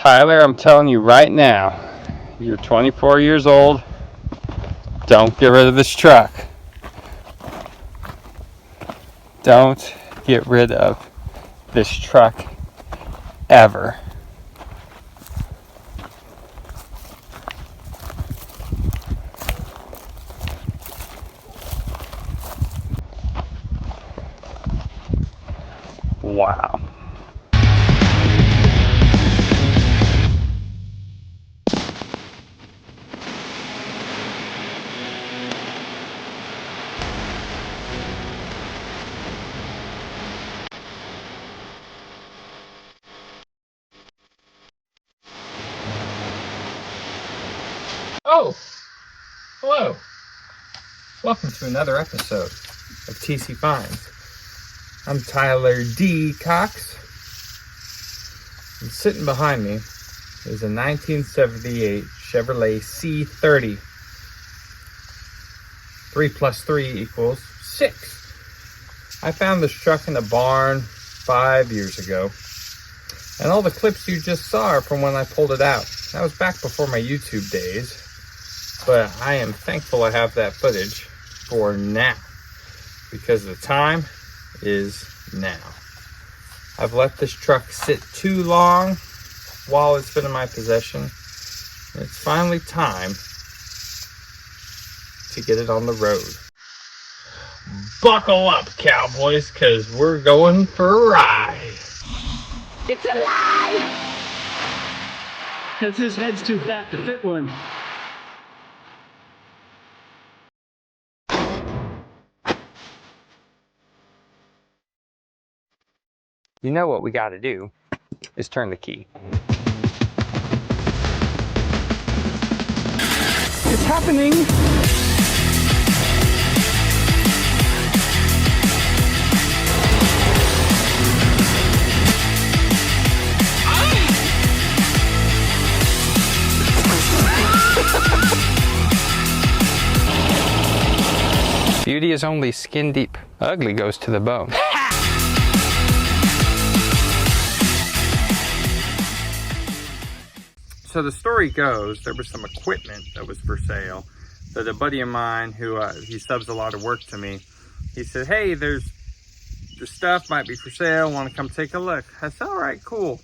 Tyler, I'm telling you right now, you're 24 years old. Don't get rid of this truck. Don't get rid of this truck ever. Wow. Oh, hello. Welcome to another episode of TC Finds. I'm Tyler D. Cox. And sitting behind me is a 1978 Chevrolet C30. 3 plus 3 equals 6. I found this truck in a barn 5 years ago. And all the clips you just saw are from when I pulled it out. That was back before my YouTube days. But I am thankful I have that footage for now. Because the time is now. I've let this truck sit too long while it's been in my possession. And it's finally time to get it on the road. Buckle up, cowboys, because we're going for a ride. It's alive! Because his head's too fat to fit one. You know what we got to do is turn the key. It's happening! Beauty is only skin deep. Ugly goes to the bone. So the story goes, there was some equipment that was for sale that a buddy of mine who he subs a lot of work to me, he said, hey, there's the stuff might be for sale, want to come take a look? I said, all right, cool.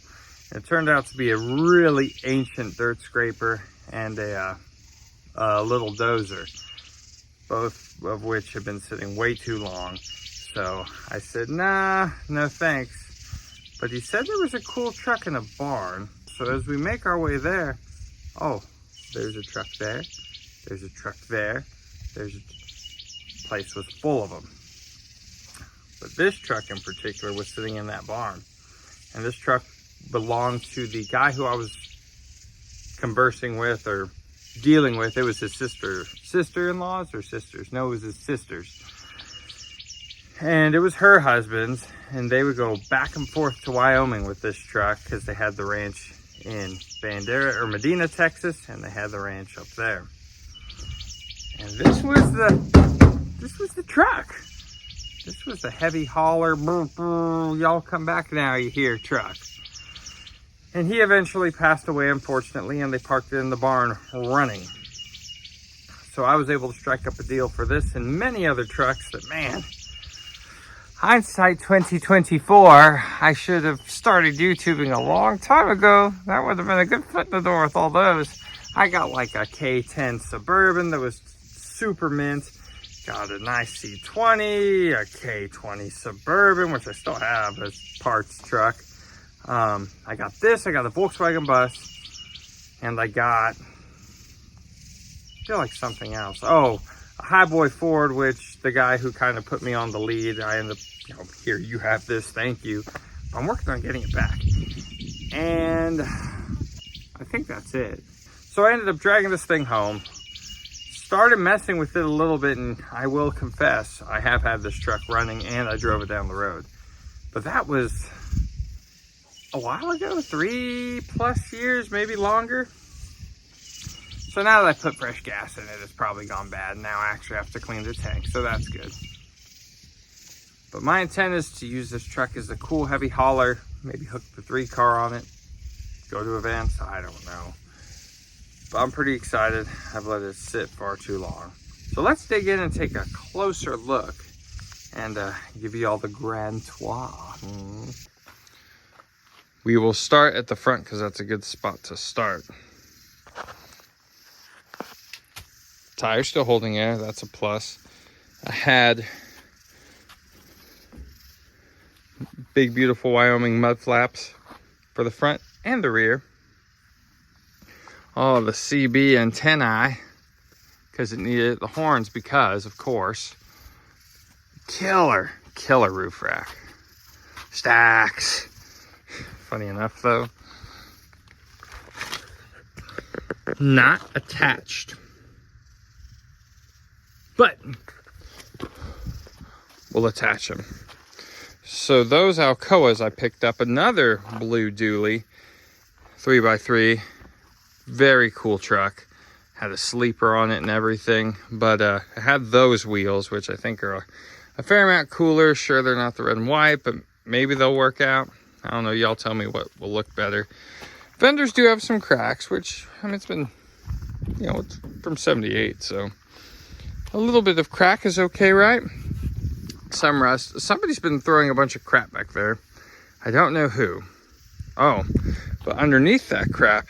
And it turned out to be a really ancient dirt scraper and a little dozer, both of which have been sitting way too long. So I said, nah, no thanks. But he said there was a cool truck in a barn. So as we make our way there, oh, there's a truck there, there's a truck there, there's a place was full of them. But this truck in particular was sitting in that barn. And this truck belonged to the guy who I was conversing with or dealing with. It was his sister-in-laws or sisters? No, it was his sisters. And it was her husband's, and they would go back and forth to Wyoming with this truck because they had the ranch in Bandera or Medina, Texas, and they had the ranch up there. And this was the truck. This was the heavy hauler, y'all come back now, you hear truck. And he eventually passed away, unfortunately, and they parked it in the barn running. So I was able to strike up a deal for this and many other trucks that, man, hindsight 2024, I should have started YouTubing a long time ago. That would have been a good foot in the door with all those. I got like a K10 Suburban that was super mint. Got a nice C20, a K20 Suburban, which I still have as parts truck. I got this, I got a Volkswagen bus, and I got, I feel like something else. Oh, a Highboy Ford, which the guy who kind of put me on the lead, I ended up, here, you have this, thank you. I'm working on getting it back. And I think that's it. So I ended up dragging this thing home, started messing with it a little bit, and I will confess, I have had this truck running and I drove it down the road. But that was a while ago, 3+ years, maybe longer. So now that I put fresh gas in it, it's probably gone bad. Now I actually have to clean the tank, so that's good. But my intent is to use this truck as a cool heavy hauler, maybe hook the 3 car on it, go to events, I don't know. But I'm pretty excited. I've let it sit far too long. So let's dig in and take a closer look and give you all the grand tour. We will start at the front because that's a good spot to start. Tire's still holding air, that's a plus. I had big beautiful Wyoming mud flaps for the front and the rear. Oh, the CB antennae, because it needed the horns because, of course, killer roof rack. Stacks. Funny enough, though, not attached. But we'll attach them. So those Alcoas, I picked up another blue dually, 3x3. Very cool truck. Had a sleeper on it and everything. But I had those wheels, which I think are a fair amount cooler. Sure, they're not the red and white, but maybe they'll work out. I don't know. Y'all tell me what will look better. Fenders do have some cracks, which, I mean, it's been, you know, it's from 78, so a little bit of crack is okay, right? Some rust. Somebody's been throwing a bunch of crap back there. I don't know who. Oh, but underneath that crap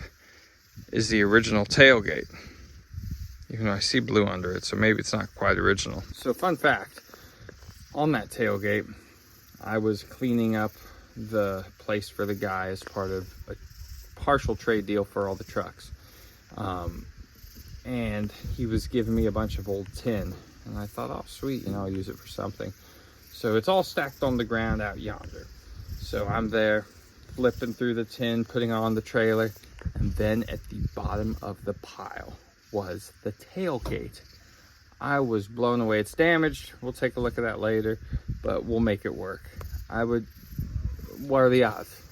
is the original tailgate. Even though I see blue under it, so maybe it's not quite original. So fun fact, on that tailgate, I was cleaning up the place for the guy as part of a partial trade deal for all the trucks. And he was giving me a bunch of old tin. And I thought, oh, sweet, you know, I'll use it for something. So it's all stacked on the ground out yonder. So I'm there flipping through the tin, putting on the trailer. And then at the bottom of the pile was the tailgate. I was blown away. It's damaged. We'll take a look at that later, but we'll make it work. What are the odds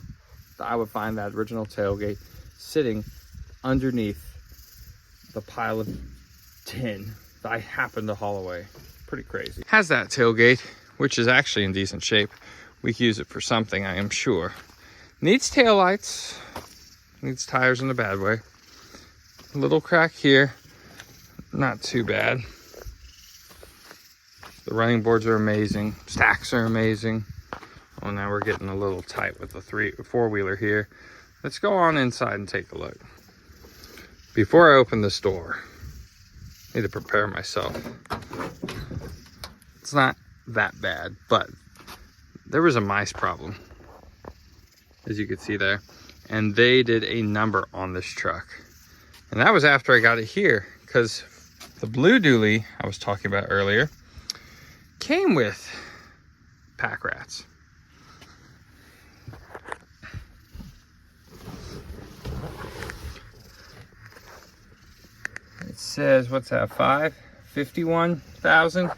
that I would find that original tailgate sitting underneath the pile of tin that I happened to haul away? Pretty crazy. Has that tailgate, which is actually in decent shape. We could use it for something, I am sure. Needs taillights. Needs tires in a bad way. A little crack here. Not too bad. The running boards are amazing. Stacks are amazing. Oh, now we're getting a little tight with the four-wheeler here. Let's go on inside and take a look. Before I open this door, I need to prepare myself. It's not that bad, but there was a mice problem, as you can see there. And they did a number on this truck. And that was after I got it here, because the blue dually I was talking about earlier came with pack rats. It says, what's that, 51,000?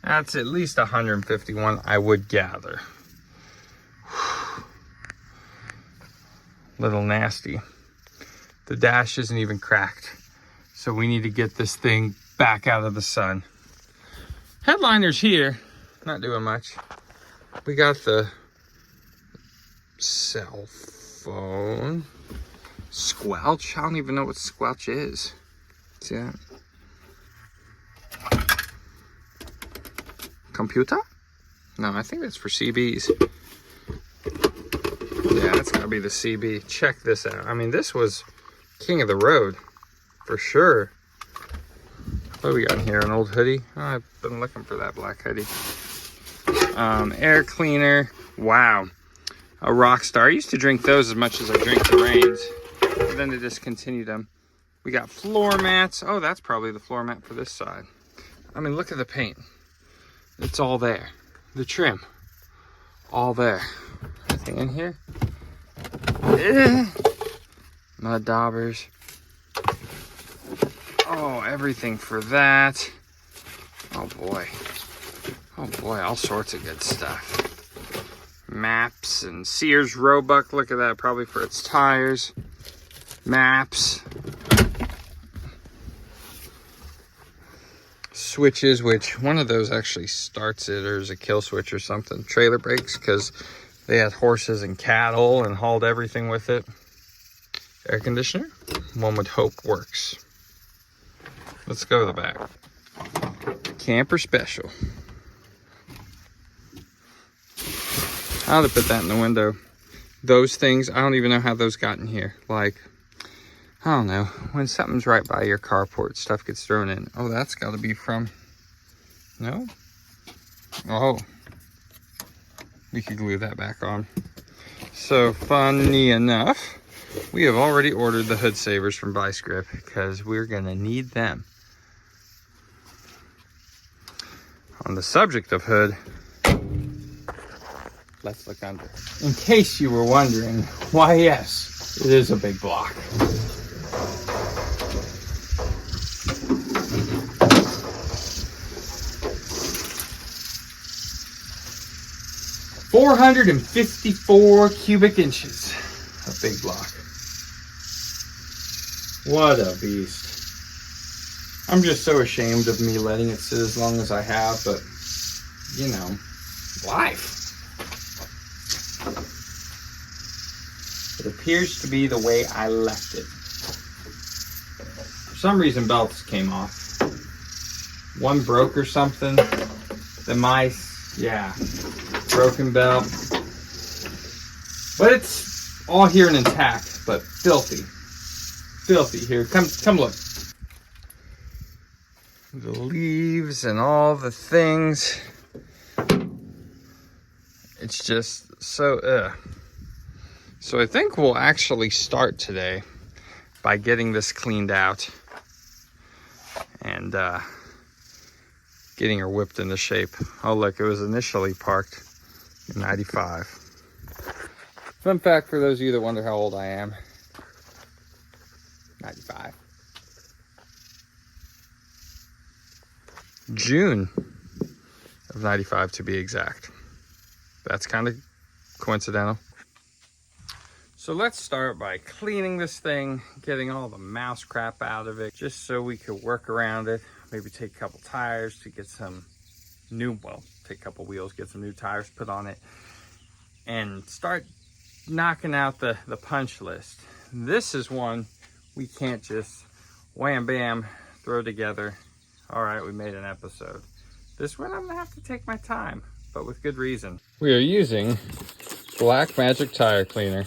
That's at least 151, I would gather. Little nasty. The dash isn't even cracked, so we need to get this thing back out of the sun. Headliner's here, not doing much. We got the cell phone. Squelch, I don't even know what squelch is. See that? Computer? No, I think that's for CBs. Yeah, that's gotta be the CB. Check this out. I mean, this was king of the road for sure. What do we got in here? An old hoodie? Oh, I've been looking for that black hoodie. Air cleaner. Wow. A rock star. I used to drink those as much as I drink the Reigns, but then they discontinued them. We got floor mats. Oh, that's probably the floor mat for this side. I mean, look at the paint. It's all there. The trim, all there. Anything in here? Mud daubers. Oh, everything for that. Oh boy. Oh boy, all sorts of good stuff. Maps and Sears Roebuck. Look at that, probably for its tires. Maps. Switches, which one of those actually starts it, or is a kill switch or something. Trailer brakes, because they had horses and cattle and hauled everything with it. air conditioner. One would hope works. Let's go to the back. Camper special. I ought to put that in the window. Those things, I don't even know how those got in here. Like, I don't know. When something's right by your carport, stuff gets thrown in. Oh, that's got to be from... No? Oh. We could glue that back on. So, funny enough, we have already ordered the hood savers from Vice Grip because we're going to need them. On the subject of hood, let's look under. In case you were wondering, why yes, it is a big block. "454 cubic inches." A big block. What a beast. I'm just so ashamed of me letting it sit as long as I have, but, you know, life. It appears to be the way I left it. For some reason, belts came off. One broke or something. The mice, yeah, broken belt. But it's all here and intact, but filthy. Filthy. Here, come look. The leaves and all the things. It's just so, So I think we'll actually start today by getting this cleaned out and getting her whipped into shape. Oh look, it was initially parked in 95. Fun fact for those of you that wonder how old I am. 95. June of 95 to be exact. That's kind of coincidental. So let's start by cleaning this thing, getting all the mouse crap out of it, just so we could work around it. Maybe take a couple tires to get some new, well, take a couple wheels, get some new tires put on it, and start knocking out the punch list. This is one we can't just wham bam throw together. All right, we made an episode. This one I'm gonna have to take my time, but with good reason. We are using Black Magic Tire Cleaner.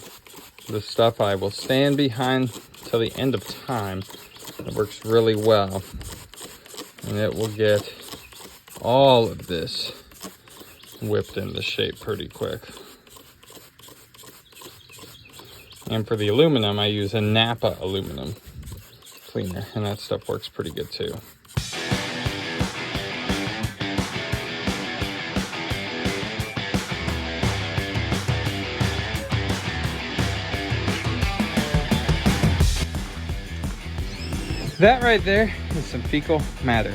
The stuff I will stand behind till the end of time. It works really well. And it will get all of this whipped into shape pretty quick. And for the aluminum, I use a Napa aluminum cleaner, and that stuff works pretty good too. That right there is some fecal matter.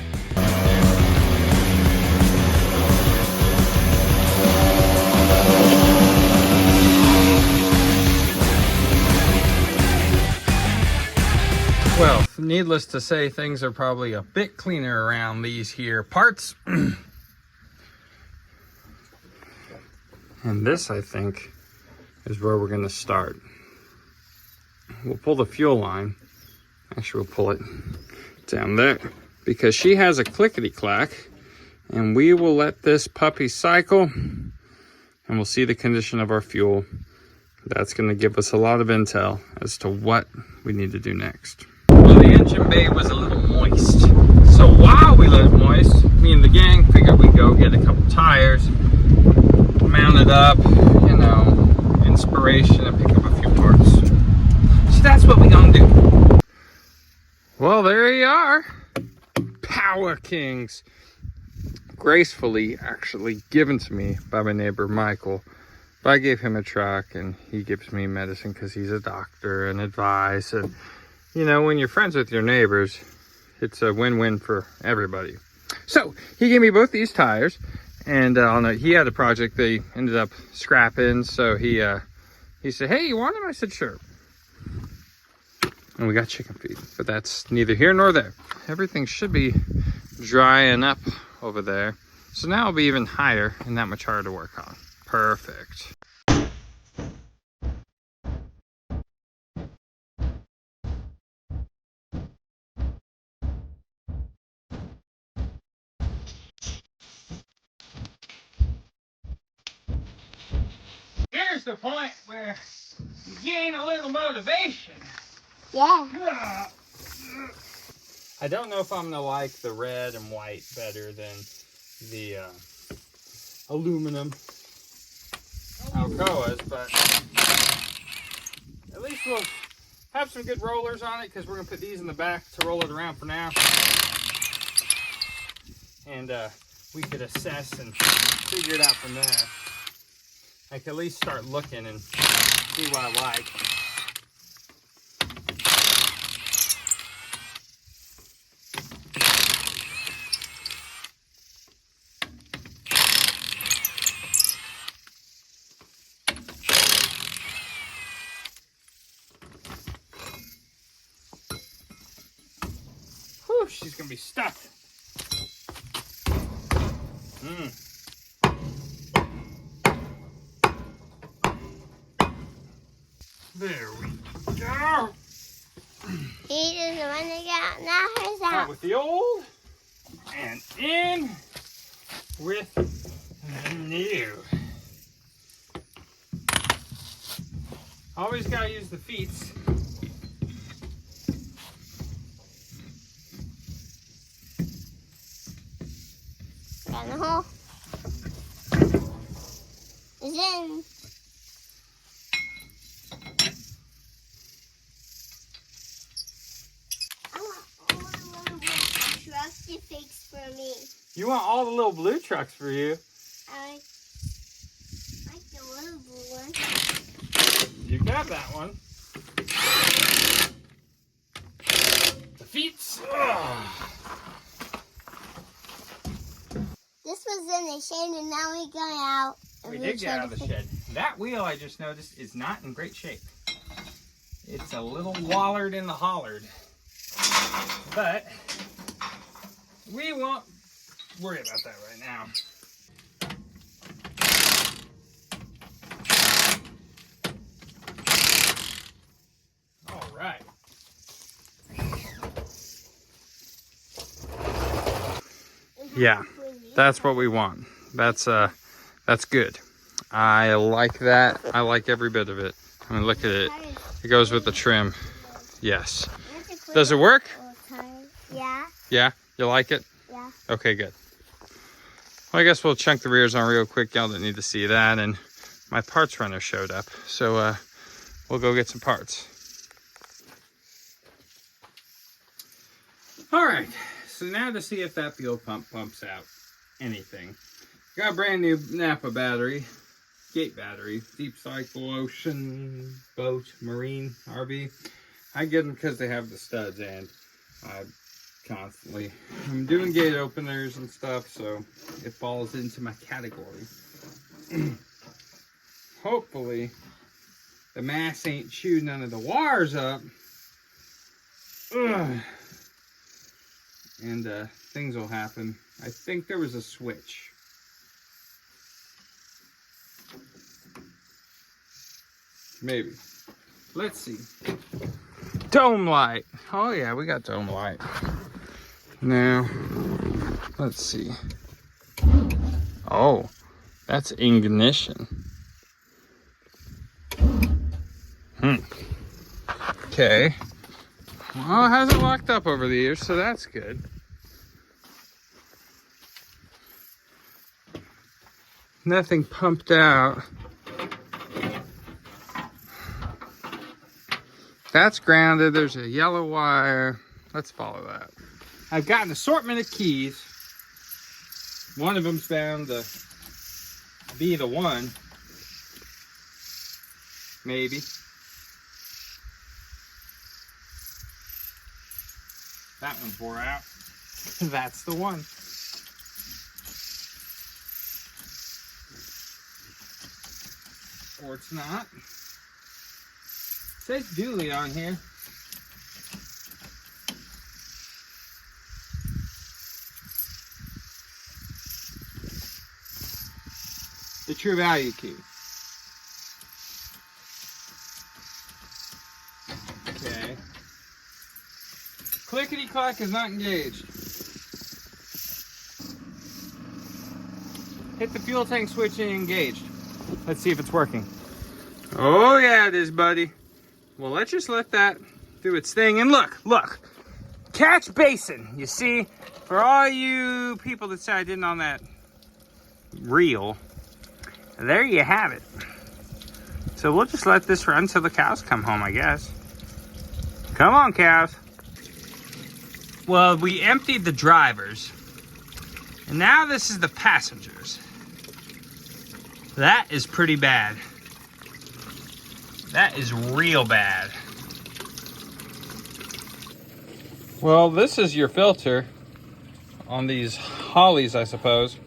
Well, needless to say, things are probably a bit cleaner around these here parts. And this, I think, is where we're gonna start. We'll pull the fuel line. Actually, we'll pull it down there because she has a clickety-clack, and we will let this puppy cycle and we'll see the condition of our fuel. That's going to give us a lot of intel as to what we need to do next. Well, the engine bay was a little moist, so while we let it moist, me and the gang figured we'd go get a couple tires, mount it up, you know, inspiration, and pick up a few parts. So that's what we're gonna do. Well, there you are. Power Kings. Gracefully actually given to me by my neighbor Michael. But I gave him a truck and he gives me medicine because he's a doctor and advice. And, you know, when you're friends with your neighbors, it's a win-win for everybody. So he gave me both these tires, and he had a project they ended up scrapping. So he said, "Hey, you want them?" I said, "Sure." And we got chicken feed, but that's neither here nor there. Everything should be drying up over there. So now it'll be even higher and that much harder to work on. Perfect. the point where you gain a little motivation. Yeah. I don't know if I'm gonna like the red and white better than the aluminum Alcoas, but at least we'll have some good rollers on it because we're gonna put these in the back to roll it around for now. And we could assess and figure it out from there. I can at least start looking and see what I like. Whew, she's gonna be stuck. There we go. He doesn't want to get out now. Here's Out out. with the old and in with the new. Always gotta use the feet. Got in the hole. It's in. I want all the little trucks to fix for me. You want all the little blue trucks for you. I like the little blue one. You can have that one. The feet. This was in the shed and now we got out. We did get out of the shed. That wheel, I just noticed, is not in great shape. It's a little wallered in the hollered. But we won't worry about that right now. All right. Yeah, that's what we want. That's good. I like that. I like every bit of it. I mean, look at it. It goes with the trim. Yes. Does it work? Yeah. Yeah? You like it? Yeah. Okay, good. Well, I guess we'll chunk the rears on real quick. Y'all didn't need to see that. And my parts runner showed up. So we'll go get some parts. All right. So now to see if that fuel pump pumps out anything. Got a brand new Napa battery. Gate battery. Deep cycle, ocean, boat, marine, RV. I get them because they have the studs, and I'm doing gate openers and stuff, so it falls into my category. Hopefully the mass ain't chewed none of the wires up. Ugh. And things will happen. I think there was a switch. Maybe. Let's see. Dome light. Oh yeah, we got dome light. Now, let's see. Oh, that's ignition. Okay. Well, it hasn't locked up over the years, so that's good. Nothing pumped out. That's grounded. There's a yellow wire. Let's follow that. I've got an assortment of keys. One of them's found to be the one. Maybe. That one wore out. That's the one. Or it's not. It says Dually on here. The true value key. Okay. Clickety clack is not engaged. Hit the fuel tank switch and engaged. Let's see if it's working. Oh yeah, it is, buddy. Well, let's just let that do its thing. And look, catch basin. You see, for all you people that say I didn't on that reel, there you have it. So we'll just let this run till the cows come home, I guess. Come on, cows. Well, we emptied the drivers, and now this is the passengers. That is pretty bad. That is real bad. Well, this is your filter on these Hollies, I suppose.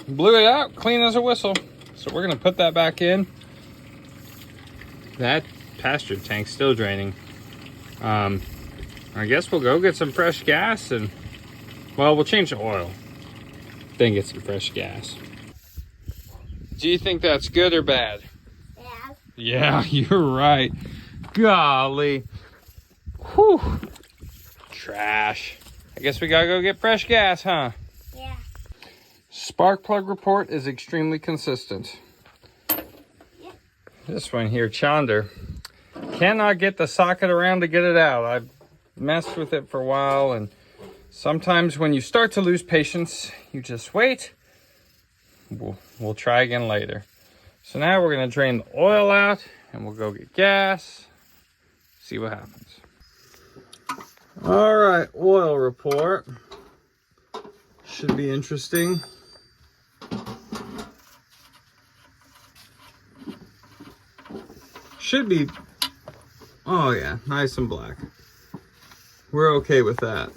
Blew it out, clean as a whistle. So we're gonna put that back in. That pasture tank's still draining. I guess we'll go get some fresh gas and, well, we'll change the oil, then get some fresh gas. Do you think that's good or bad? Yeah. Yeah, you're right. Golly. Whew. Trash. I guess we gotta go get fresh gas, huh? Yeah. Spark plug report is extremely consistent. Yeah. This one here, Chonder, cannot get the socket around to get it out. I've messed with it for a while, and sometimes when you start to lose patience, you just wait. We'll try again later. So now we're gonna drain the oil out and we'll go get gas, see what happens. All right, oil report. Should be interesting. Should be, oh yeah, nice and black. We're okay with that.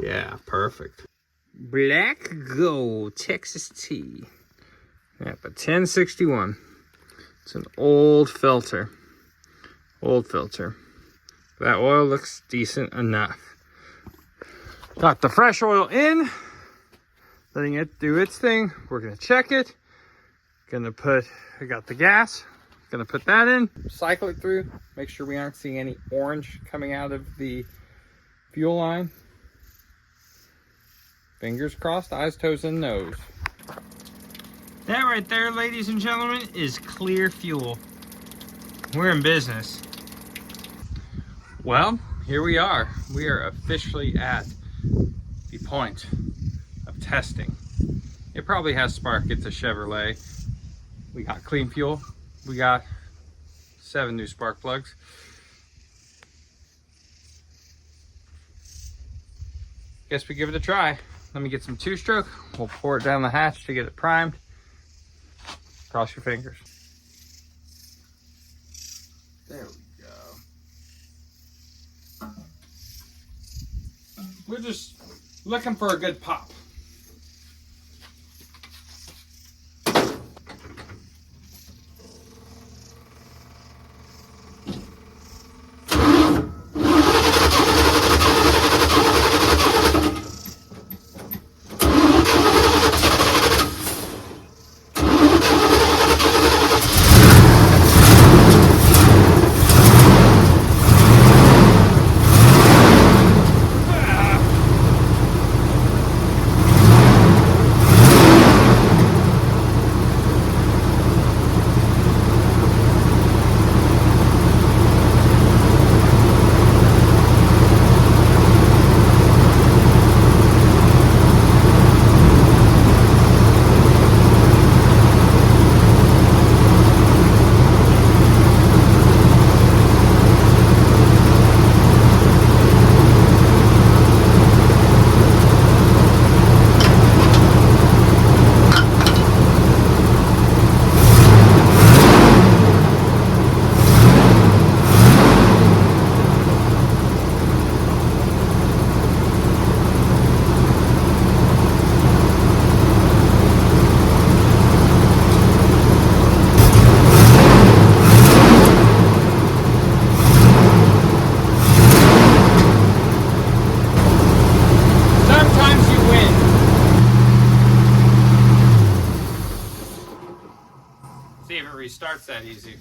Yeah, perfect. Black Gold Texas Tea. Yep, a 1061. It's an old filter. Old filter. That oil looks decent enough. Got the fresh oil in. Letting it do its thing. We're gonna check it. We got the gas. Gonna put that in. Cycle it through. Make sure we aren't seeing any orange coming out of the fuel line. Fingers crossed, eyes, toes, and nose. That right there, ladies and gentlemen, is clear fuel. We're in business. Well, here we are. We are officially at the point of testing. It probably has spark. It's a Chevrolet. We got clean fuel. We got 7 new spark plugs. Guess we give it a try. Let me get some 2-stroke. We'll pour it down the hatch to get it primed. Cross your fingers. There we go. We're just looking for a good pop. Restarts that easy.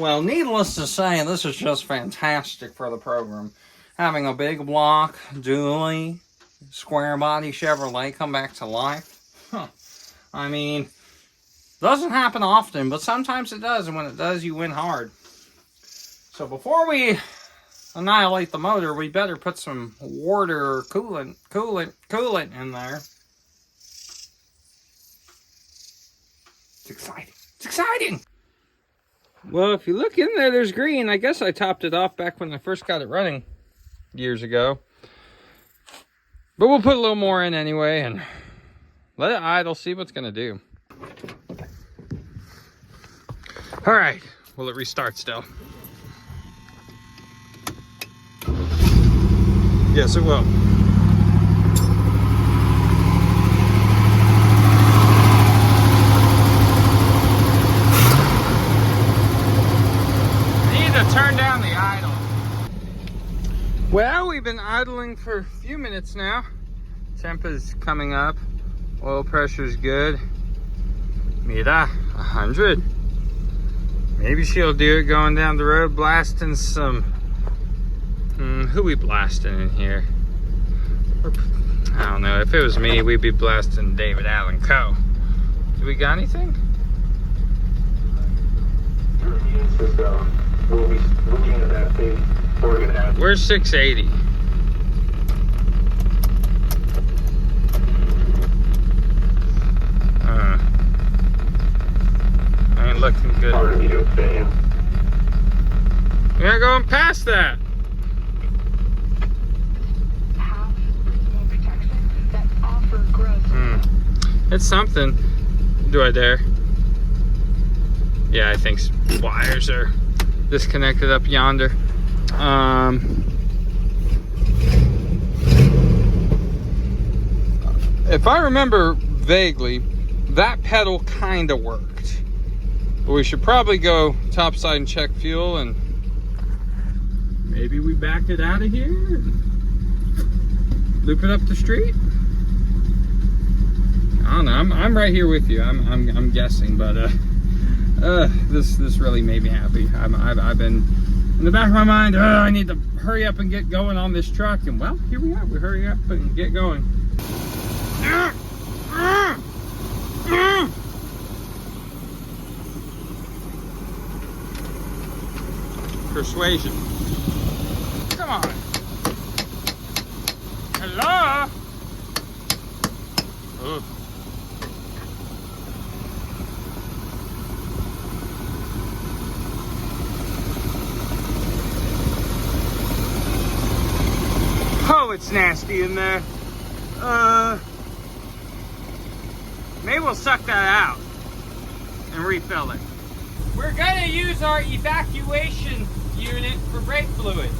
Well, needless to say, this is just fantastic for the program. Having a big block, dually, square body Chevrolet come back to life. Huh. I mean, doesn't happen often, but sometimes it does, and when it does, you win hard. So before we annihilate the motor, we better put some water or coolant in there. It's exciting. It's exciting! Well, if you look in there, there's green. I guess I topped it off back when I first got it running years ago. But we'll put a little more in anyway and let it idle, see what's going to do. All right. Will it restart still? Yes, it will. Turn down the idle. Well, we've been idling for a few minutes now. Temp is coming up. Oil pressure is good. Mira, 100. Maybe she'll do it going down the road, blasting some. Who we blasting in here? I don't know. If it was me, we'd be blasting David Allen Coe. Do we got anything? We'll be looking at that thing. Where's 680? Ain't looking good. Hard of you, fan. We're going past that. It's something. Do I dare? Yeah, I think wires are disconnected up yonder. If I remember vaguely, that pedal kind of worked. But we should probably go topside and check fuel, and maybe we back it out of here and loop it up the street. I don't know. I'm right here with you. I'm guessing, but this really made me happy. I've been in the back of my mind. I need to hurry up and get going on this truck, and well, here we are. We hurry up and get going. Persuasion. Come on. Hello. Ugh. Oh, it's nasty in there. Maybe we'll suck that out and refill it. We're gonna use our evacuation unit for brake fluid.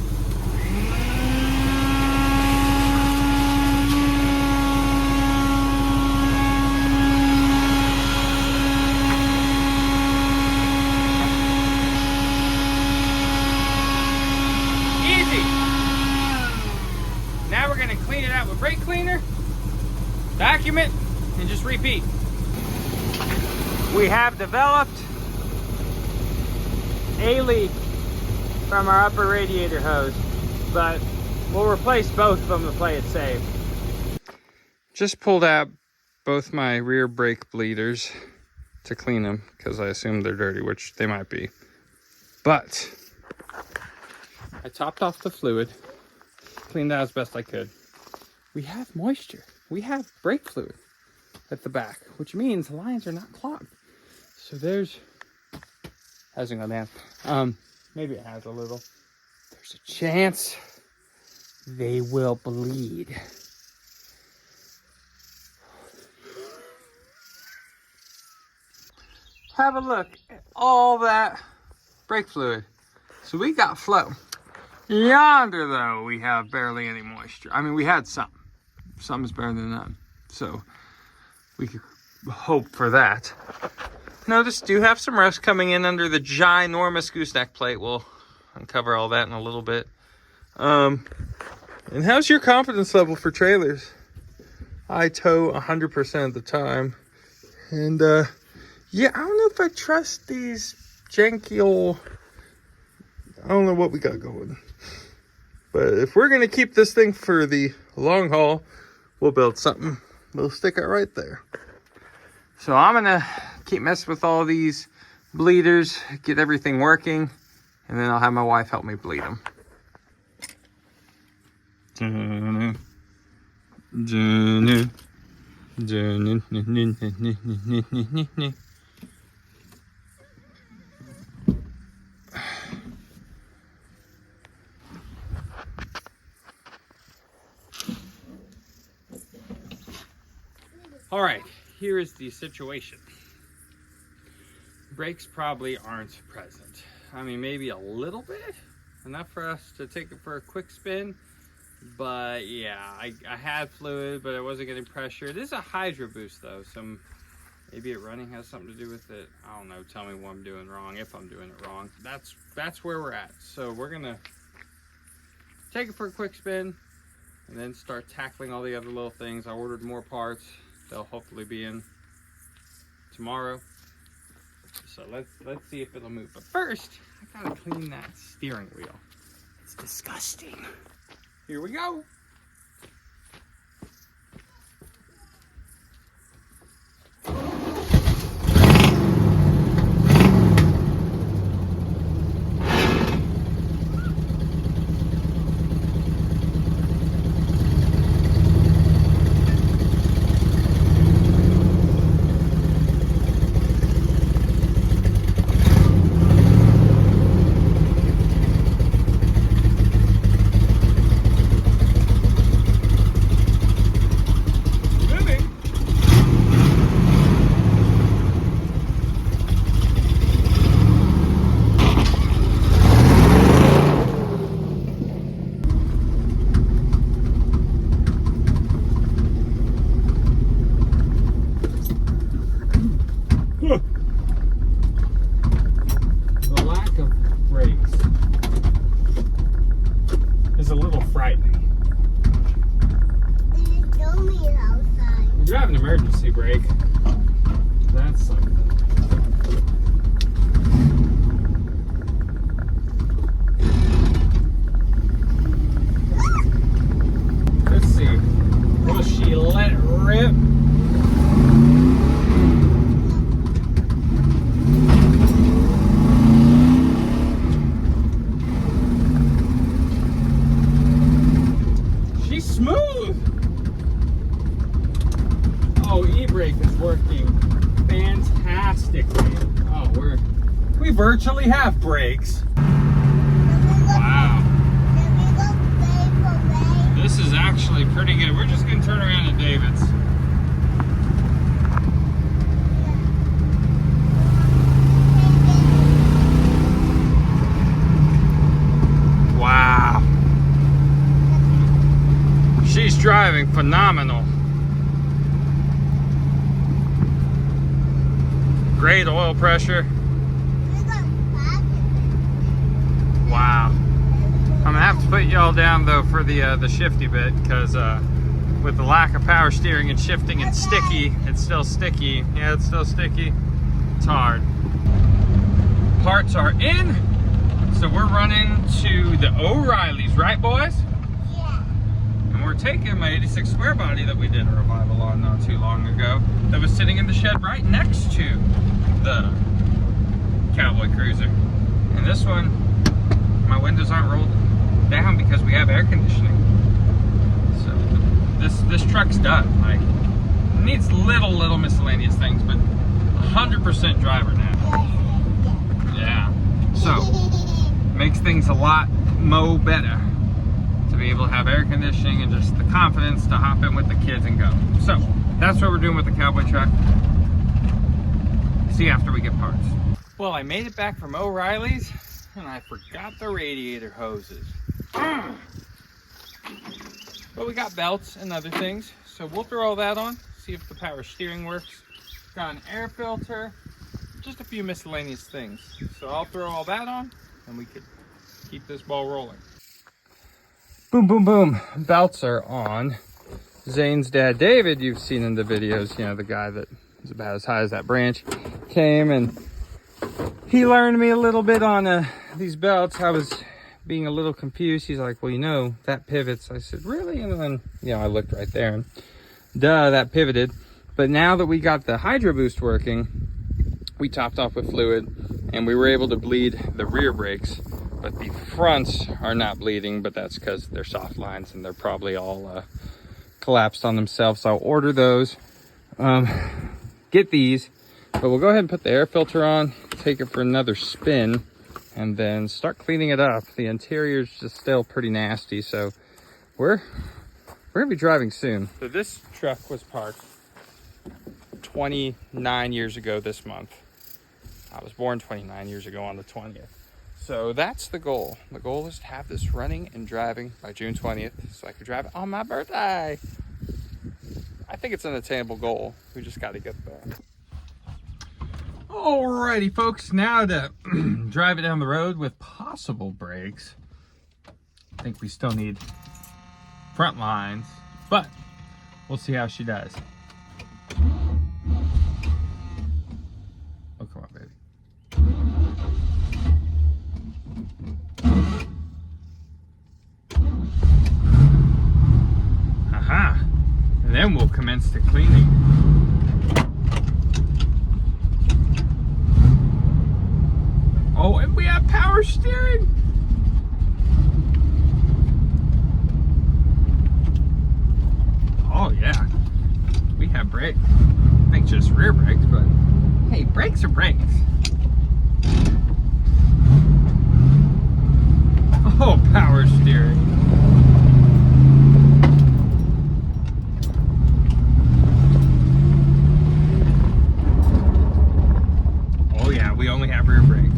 Easy. Now we're gonna clean it out with brake cleaner, vacuum it, and just repeat. We have developed a leak from our upper radiator hose, but we'll replace both of them to play it safe. Just pulled out both my rear brake bleeders to clean them because I assume they're dirty, which they might be. But I topped off the fluid, cleaned out as best I could. We have moisture. We have brake fluid at the back, which means the lines are not clogged. So there's, hasn't gone down. Maybe it has a little. There's a chance they will bleed. Have a look at all that brake fluid. So we got flow. Yonder though, we have barely any moisture. I mean, we had some. Some is better than none. So we could hope for that. Notice do have some rust coming in under the ginormous gooseneck plate. We'll uncover all that in a little bit. And how's your confidence level for trailers? I tow 100% of the time. And yeah, I don't know if I trust these janky old I don't know what we got going. But if we're gonna keep this thing for the long haul, we'll build something. We'll stick it right there. So I'm gonna keep messing with all these bleeders, get everything working, and then I'll have my wife help me bleed them. All right, here is the situation. Brakes probably aren't present. I mean, maybe a little bit, enough for us to take it for a quick spin. But yeah, I had fluid, but I wasn't getting pressure. It is a hydro boost though, so maybe it running has something to do with it. I don't know, tell me what I'm doing wrong, if I'm doing it wrong. That's where we're at. So we're gonna take it for a quick spin and then start tackling all the other little things. I ordered more parts. They'll hopefully be in tomorrow. So let's see if it'll move. But first, I gotta clean that steering wheel. It's disgusting. Here we go. The lack of brakes is a little frightening. You do have an emergency brake. That's something. Let's see. Will she let it rip? She's smooth. Oh, e-brake is working fantastically. Oh, we virtually have brakes. Wow. This is actually pretty good. We're just gonna turn around at David's. Wow. She's driving phenomenal. Great oil pressure. Wow. I'm gonna have to put y'all down though for the shifty bit, because with the lack of power steering and shifting and sticky, it's still sticky. Yeah, it's still sticky. It's hard. Parts are in, so we're running to the O'Reilly's, right boys? Yeah. And we're taking my 86 square body that we did a revival on not too long ago, that was sitting in the shed right next to the Cowboy Cruiser. And this one, my windows aren't rolled down because we have air conditioning. So this truck's done. Like, it needs little miscellaneous things, but 100% driver now. Yeah. So makes things a lot better to be able to have air conditioning and just the confidence to hop in with the kids and go. So that's what we're doing with the Cowboy truck. See you after we get parts. Well, I made it back from O'Reilly's and I forgot the radiator hoses. But we got belts and other things, so we'll throw all that on, see if the power steering works. Got an air filter, just a few miscellaneous things. So I'll throw all that on and we could keep this ball rolling. Boom, boom, boom. Belts are on. Zane's dad, David, you've seen in the videos, you know, the guy that is about as high as that branch, came and he learned me a little bit on these belts, I was being a little confused. He's like, well, you know, that pivots. I said, really? And then, you know, I looked right there and duh, that pivoted. But now that we got the Hydro Boost working, we topped off with fluid and we were able to bleed the rear brakes, but the fronts are not bleeding, but that's because they're soft lines and they're probably all collapsed on themselves. So I'll order those, get these, but we'll go ahead and put the air filter on, take it for another spin, and then start cleaning it up. The interior's just still pretty nasty, so we're gonna be driving soon. So this truck was parked 29 years ago this month. I was born 29 years ago on the 20th. So that's the goal. The goal is to have this running and driving by June 20th so I could drive it on my birthday. I think it's an attainable goal. We just got to get there. Alrighty, folks. Now to drive it down the road with possible brakes. I think we still need front lines, but we'll see how she does. Oh, come on, baby. Aha! And then we'll commence the cleaning. Oh, and we have power steering! Oh yeah, we have brakes. I think just rear brakes, but hey, brakes are brakes. Oh, power steering. Oh yeah, we only have rear brakes.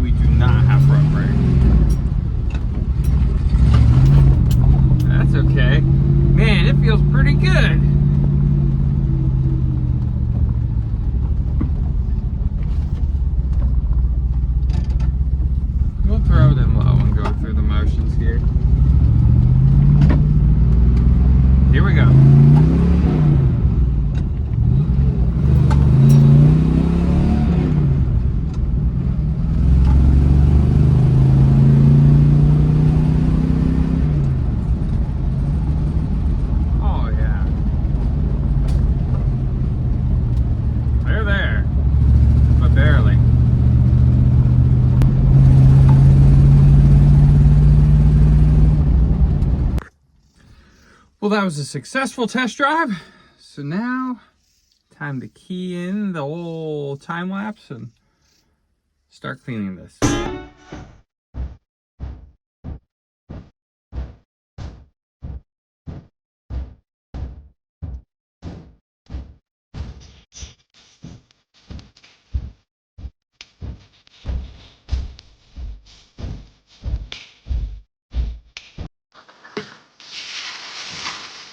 We do not have front brakes. That's okay. Man, it feels pretty good. We'll throw it in low and go through the motions here. Here we go. Well, that was a successful test drive. So now, time to key in the old time lapse and start cleaning this.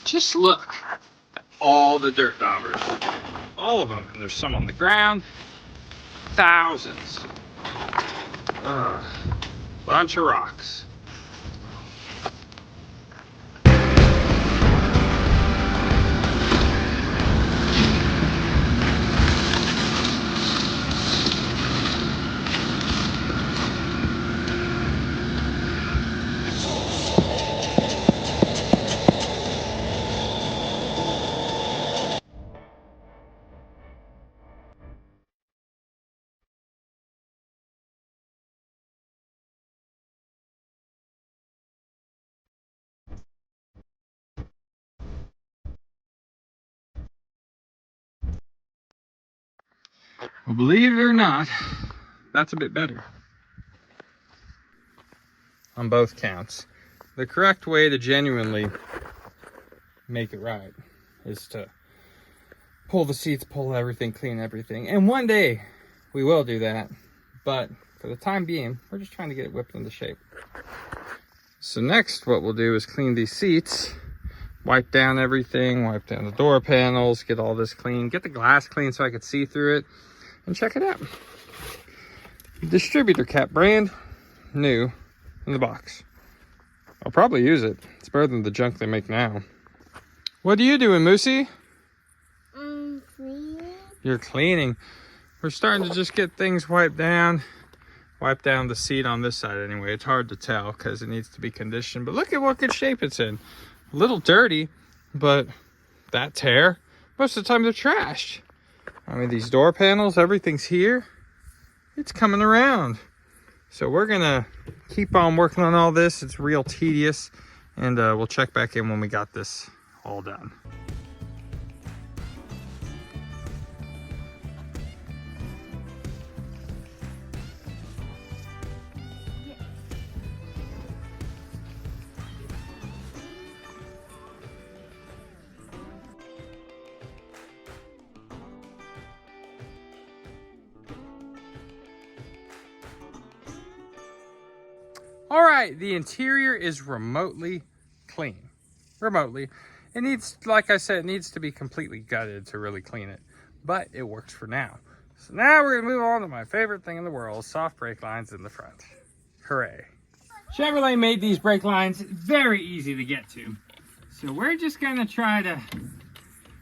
Just look at all the dirt daubers. All of them. And there's some on the ground. Thousands. Bunch of rocks. Well, believe it or not, that's a bit better. On both counts. The correct way to genuinely make it right is to pull the seats, pull everything, clean everything. And one day we will do that. But for the time being, we're just trying to get it whipped into shape. So next what we'll do is clean these seats, wipe down everything, wipe down the door panels, get all this clean, get the glass clean so I could see through it, and check it out. Distributor cap, brand new in the box. I'll probably use it. It's better than the junk they make now. What are you doing, Moosey? Cleaning. You're cleaning. We're starting to just get things wiped down. wipe down the seat on this side anyway. It's hard to tell because it needs to be conditioned, but look at what good shape it's in. A little dirty, but that tear, most of the time they're trashed. I mean, these door panels, everything's here. It's coming around. So we're gonna keep on working on all this. It's real tedious, and we'll check back in when we got this all done. All right, the interior is remotely clean. Remotely. It needs, like I said, it needs to be completely gutted to really clean it, but it works for now. So now we're gonna move on to my favorite thing in the world, soft brake lines in the front. Hooray. Chevrolet made these brake lines very easy to get to. So we're just gonna try to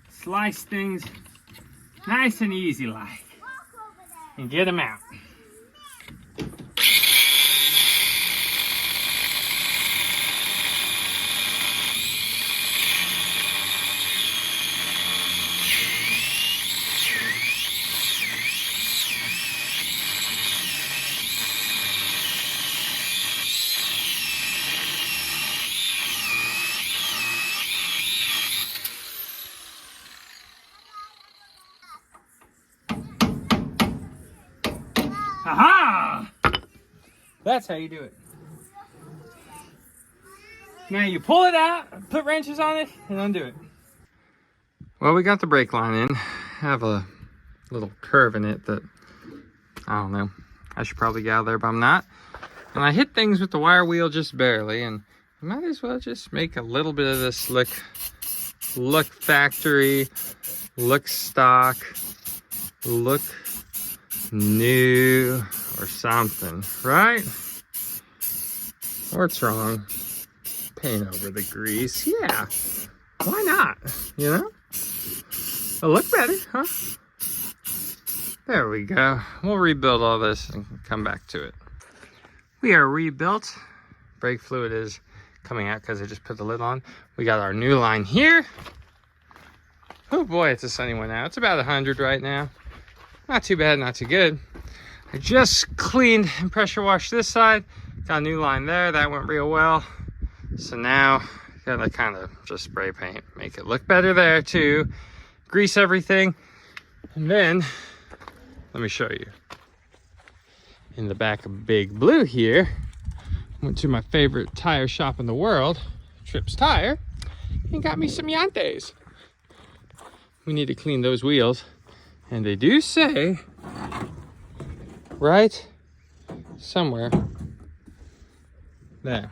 slice things nice and easy like, and get them out. Aha! That's how you do it. Now you pull it out, put wrenches on it, and undo it. Well, we got the brake line in. Have a little curve in it that, I don't know, I should probably get out of there, but I'm not. And I hit things with the wire wheel just barely, and I might as well just make a little bit of this look factory, look stock, look new or something, right? What's wrong? Paint over the grease. Yeah, why not? You know, it'll look better, huh? There we go. We'll rebuild all this and come back to it. We are rebuilt. Brake fluid is coming out because I just put the lid on. We got our new line here. Oh boy, it's a sunny one now. It's about 100 right now. Not too bad, not too good. I just cleaned and pressure washed this side. Got a new line there. That went real well. So now, gotta kind of just spray paint, make it look better there too. Grease everything. And then, let me show you. In the back of Big Blue here, went to my favorite tire shop in the world, Trips Tire, and got me some Yantes. We need to clean those wheels. And they do say, right somewhere there.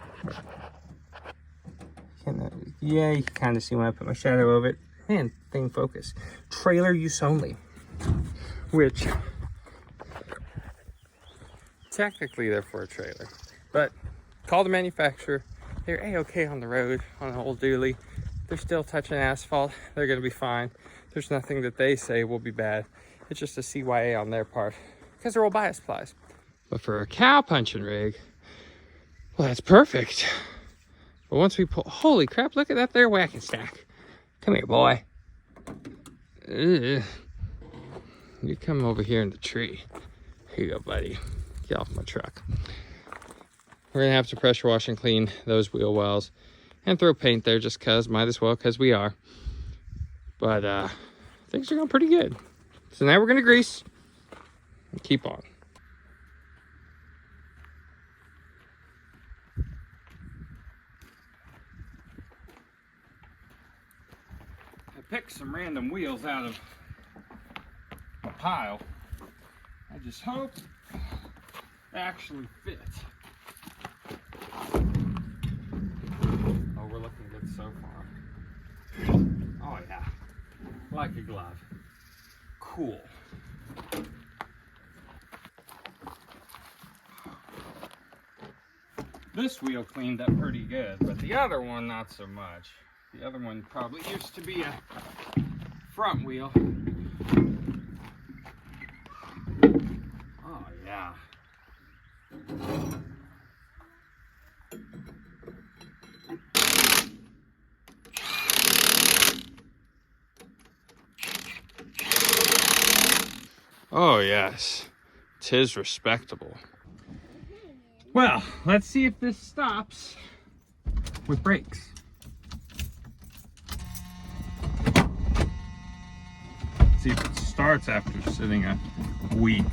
Yeah, you can kind of see when I put my shadow over it. And thing focus. Trailer use only. Which, technically they're for a trailer. But call the manufacturer. They're A-okay on the road, on an old dually. They're still touching asphalt. They're going to be fine. There's nothing that they say will be bad. It's just a CYA on their part because they're all bias supplies. But for a cow punching rig, well, that's perfect. But once we pull, holy crap, look at that there whacking stack. Come here, boy. Ugh. You come over here in the tree. Here you go, buddy. Get off my truck. We're gonna have to pressure wash and clean those wheel wells and throw paint there just cause, might as well, cause we are. But things are going pretty good. So now we're gonna grease and keep on. I picked some random wheels out of a pile. I just hope they actually fit. Oh, we're looking good so far. Oh yeah, like a glove. Cool. This wheel cleaned up pretty good, but the other one not so much. The other one probably used to be a front wheel. Oh yeah. Oh yes, 'tis respectable. Well, let's see if this stops with brakes. See if it starts after sitting a week.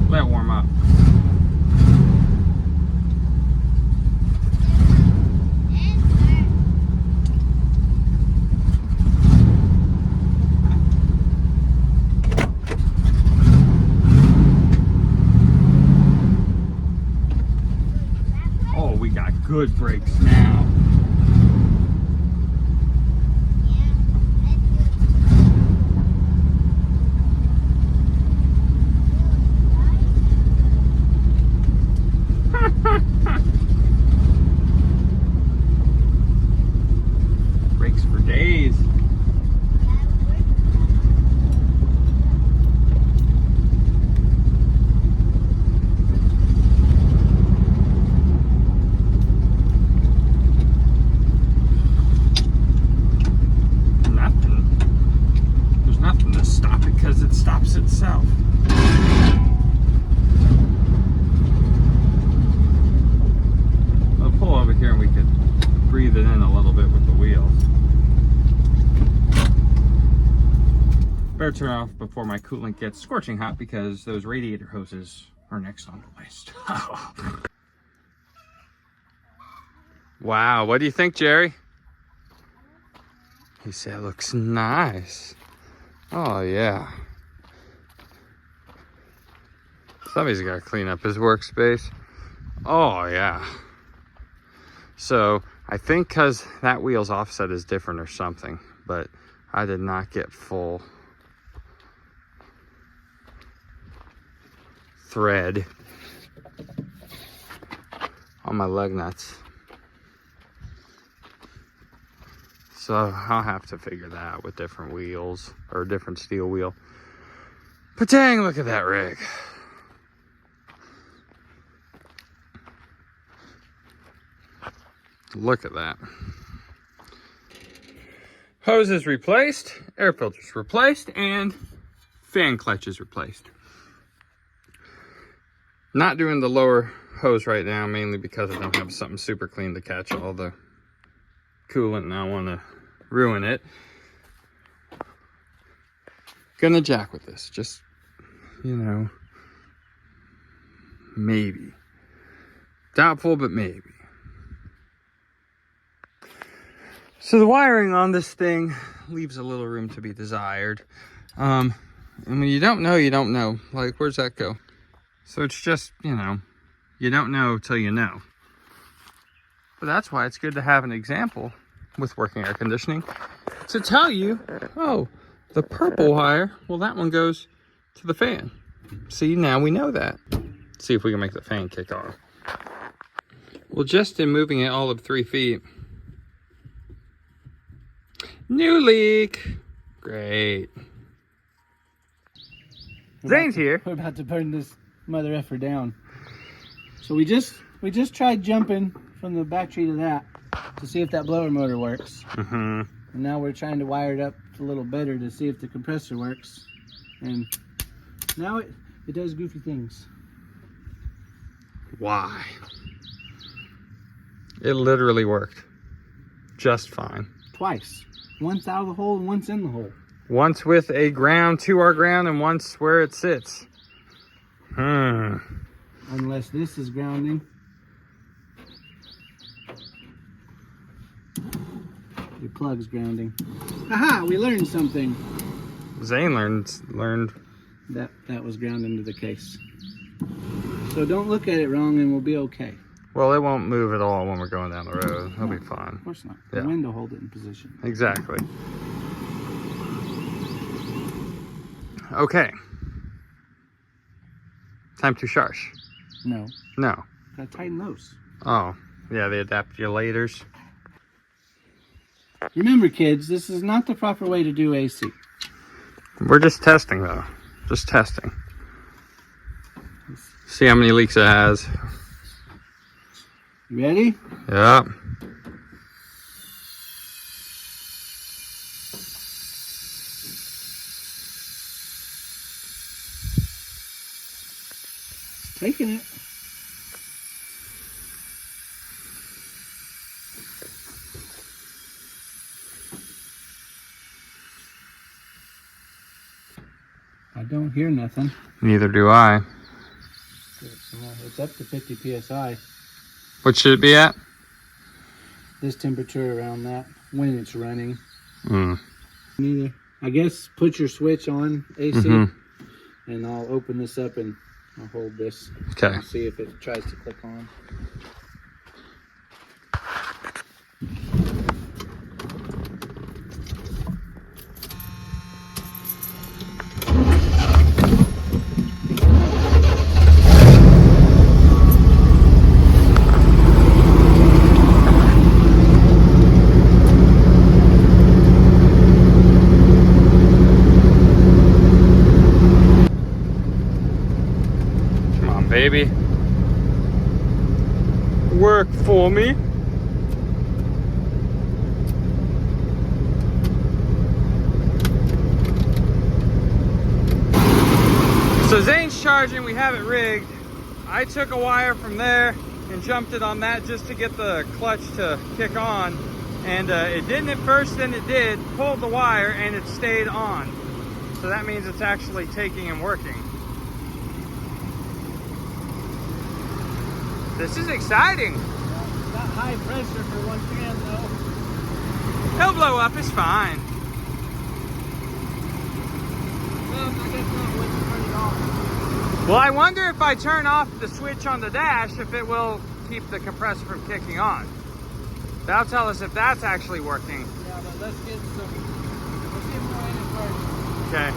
Let it warm up. Oh, we got good brakes now. Brakes for days. There's nothing to stop it because it stops itself. I'll pull over here and we could breathe it in a little bit with the wheels. Better turn off before my coolant gets scorching hot because those radiator hoses are next on the list. Wow, what do you think, Jerry? He said it looks nice. Oh yeah. Somebody's got to clean up his workspace. Oh yeah. So I think because that wheel's offset is different or something, but I did not get full thread on my lug nuts. So I'll have to figure that out with different wheels or a different steel wheel. But dang, look at that rig. Look at that. Hoses replaced, air filters replaced, and fan clutches replaced. Not doing the lower hose right now, mainly because I don't have something super clean to catch all the coolant and I want to ruin it. Gonna jack with this, just, you know, maybe. Doubtful, but maybe. So the wiring on this thing leaves a little room to be desired. And when you don't know, you don't know. Like, where's that go? So it's just, you know, you don't know till you know. But that's why it's good to have an example with working air conditioning to tell you, oh, the purple wire, well, that one goes to the fan. See, now we know that. See if we can make the fan kick off. Well, just in moving it all of 3 feet. New leak. Great. Zane's here. We're about to burn this mother effer down. So we just tried jumping from the battery to that to see if that blower motor works. Mm-hmm. And now we're trying to wire it up a little better to see if the compressor works. And now it does goofy things. Why? It literally worked just fine. Twice. Once out of the hole and once in the hole. Once with a ground to our ground and once where it sits. Unless this is grounding. Your plug's grounding. Haha, we learned something. Zane learned. That was ground into the case. So don't look at it wrong and we'll be okay. Well, it won't move at all when we're going down the road. It'll be fine. Of course not. Yeah. The wind will hold it in position. Exactly. Okay. Time to sharsh. No. No. Gotta tighten those. Oh, yeah, the adaptulators. Remember, kids, this is not the proper way to do AC. We're just testing though. Just testing. See how many leaks it has. Ready? Yep. Taking it. I don't hear nothing. Neither do I. It's up to 50 psi. What should it be at? This temperature around that when it's running. Mm. Neither. I guess put your switch on AC, and I'll open this up and I'll hold this. Okay. And see if it tries to click on. Baby, work for me. So Zane's charging, we have it rigged. I took a wire from there and jumped it on that just to get the clutch to kick on. And it didn't at first, then it did. Pulled the wire and it stayed on. So that means it's actually taking and working. This is exciting. Not high pressure for one can though. He'll blow up, it's fine. Well, I guess not when you turn it off. Well, I wonder if I turn off the switch on the dash, if it will keep the compressor from kicking on. That'll tell us if that's actually working. Yeah, but let's get more in it first. Okay.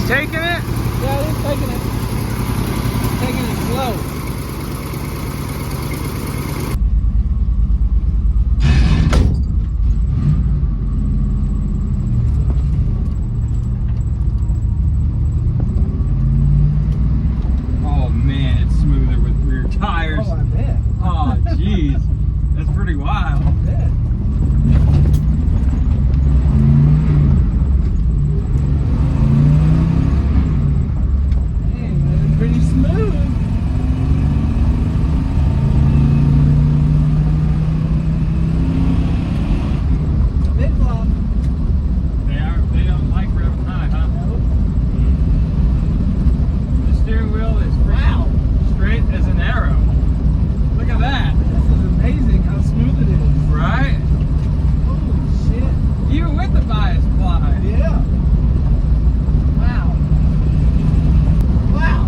Taking it? Yeah, it is taking it. Taking it slow. Oh man, it's smoother with rear tires. Oh, I bet. Oh jeez, that's pretty wild. I bet. Pretty smooth. Big flop. They don't like revving high, huh? The steering wheel is pretty straight as an arrow. Look at that. This is amazing how smooth it is. Right? Holy shit. Even with the bias ply. Yeah. Wow. Wow.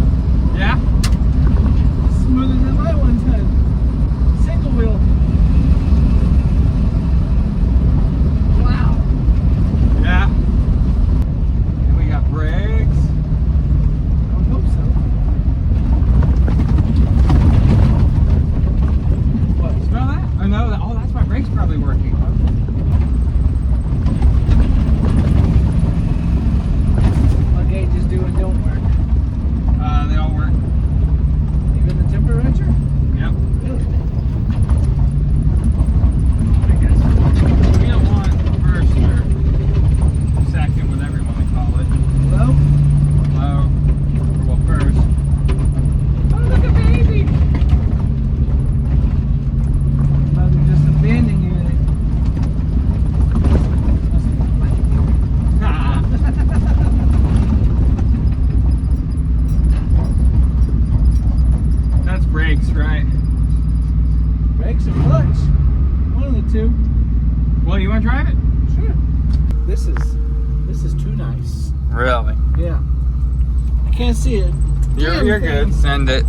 Yeah? Smoother than my 110. Single wheel. Wow. Yeah. And we got brakes. I would hope so. What? Smell that? Oh no, oh that's my brakes probably working. What gauges do and don't work? They all work. Even the temperature? Yep. Really? I guess. We don't want first or second, whatever you want to call it. Hello? Low. Well, first. Oh, look at baby! They're just abandoned unit. That's brakes, right? Brakes or clutch? One of the two. Well, you want to drive it? Sure. This is too nice. Really? Yeah. I can't see it, You're good. Send it.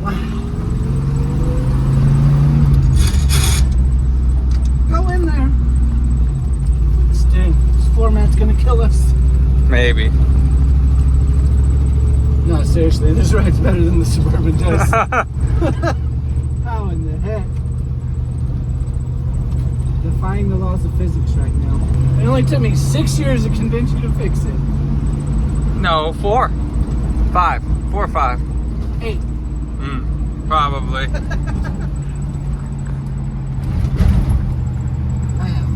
Wow. Go in there. This floor mat's gonna kill us. Maybe. No, seriously, this ride's better than the Suburban does. How in the heck? Defying the laws of physics right now. It only took me 6 years to convince you to fix it. No, 4. 5. 4 or 5. 8. Probably. Wow.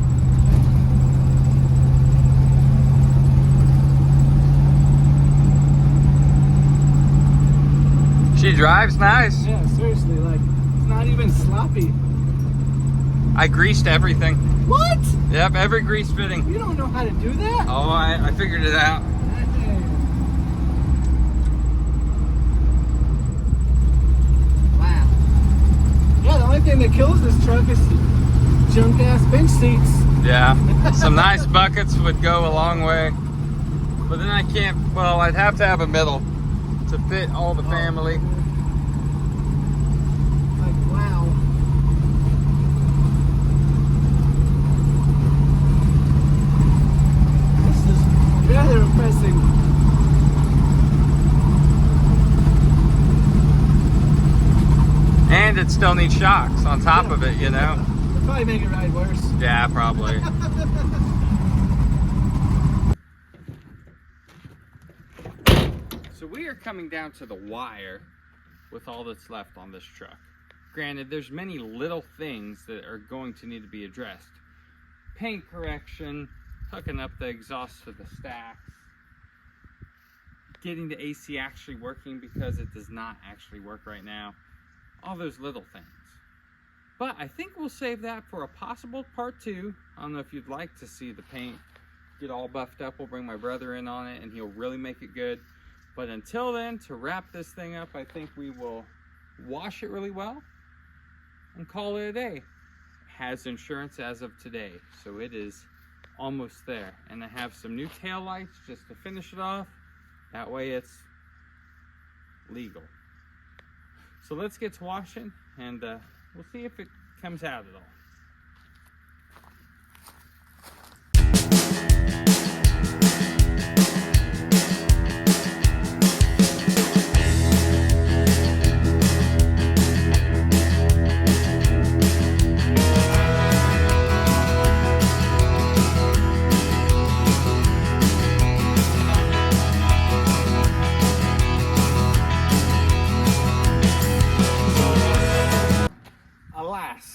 She drives nice. Yeah, seriously, like, it's not even sloppy. I greased everything. What? Yep, every grease fitting. You don't know how to do that? Oh, I figured it out. Wow. Yeah, the only thing that kills this truck is junk ass bench seats. Yeah, some nice buckets would go a long way. But then I can't, well, I'd have to have a middle to fit all the family. Like, wow. This is rather impressive. And it still needs shocks on top of it, you know? It'll probably make it ride worse. Yeah, probably. So we are coming down to the wire with all that's left on this truck. Granted, there's many little things that are going to need to be addressed. Paint correction, hooking up the exhaust to the stacks, getting the AC actually working because it does not actually work right now. All those little things. But I think we'll save that for a possible part 2. I don't know if you'd like to see the paint get all buffed up. We'll bring my brother in on it and he'll really make it good. But until then, to wrap this thing up, I think we will wash it really well and call it a day. It has insurance as of today, so it is almost there. And I have some new tail lights just to finish it off. That way it's legal. So let's get to washing and we'll see if it comes out at all.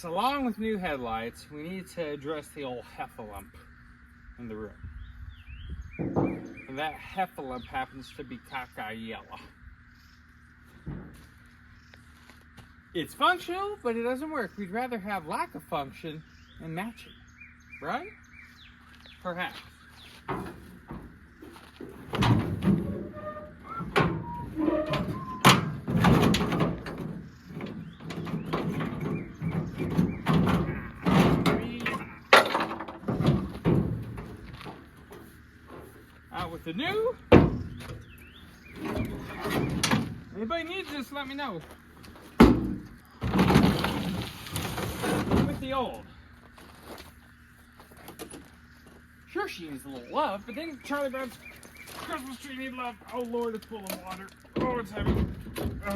Along with new headlights, we need to address the old heffalump in the room. And that heffalump happens to be caca yellow. It's functional, but it doesn't work. We'd rather have lack of function and match it, right? Perhaps. With the new. Anybody needs this, let me know. With the old. Sure, she needs a little love, but then Charlie Brown's Christmas tree needs love. Oh Lord, it's full of water. Oh, it's heavy. Oh.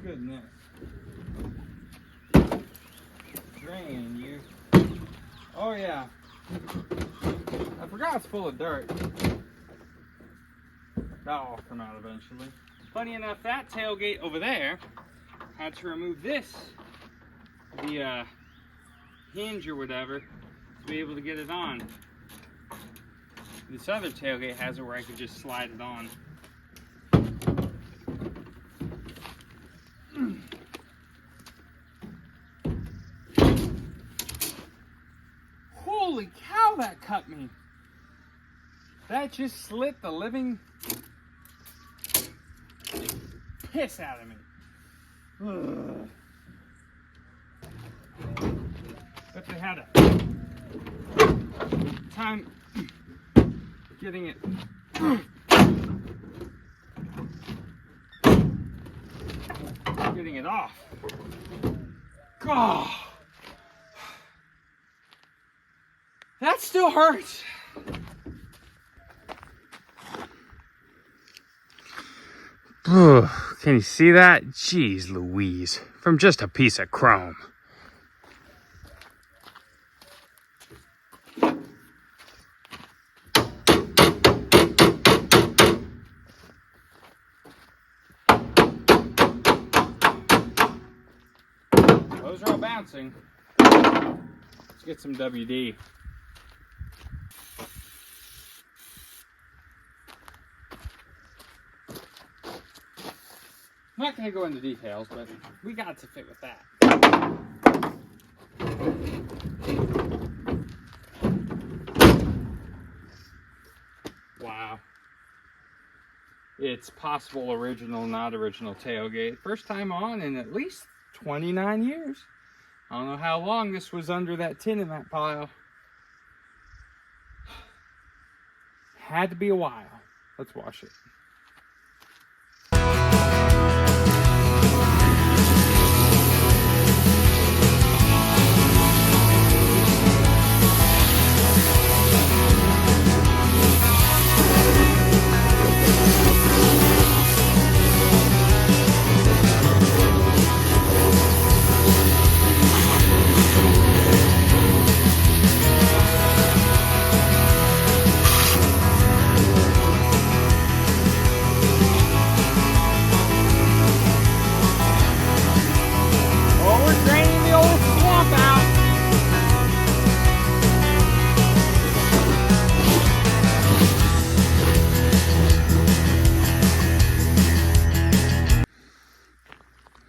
Goodness. Drain you. Oh yeah. I forgot it's full of dirt. That'll all come out eventually. Funny enough, that tailgate over there had to remove this, the hinge or whatever, to be able to get it on. This other tailgate has it where I could just slide it on. Holy cow, that cut me. That just slit the living piss out of me. But they had a time getting it. Getting it off. God. That still hurts. Ugh, can you see that? Jeez Louise. From just a piece of chrome. Those are all bouncing. Let's get some WD. I'm not going to go into details, but we got to fit with that. Wow. It's possible original, not original tailgate. First time on in at least 29 years. I don't know how long this was under that tin in that pile. Had to be a while. Let's wash it.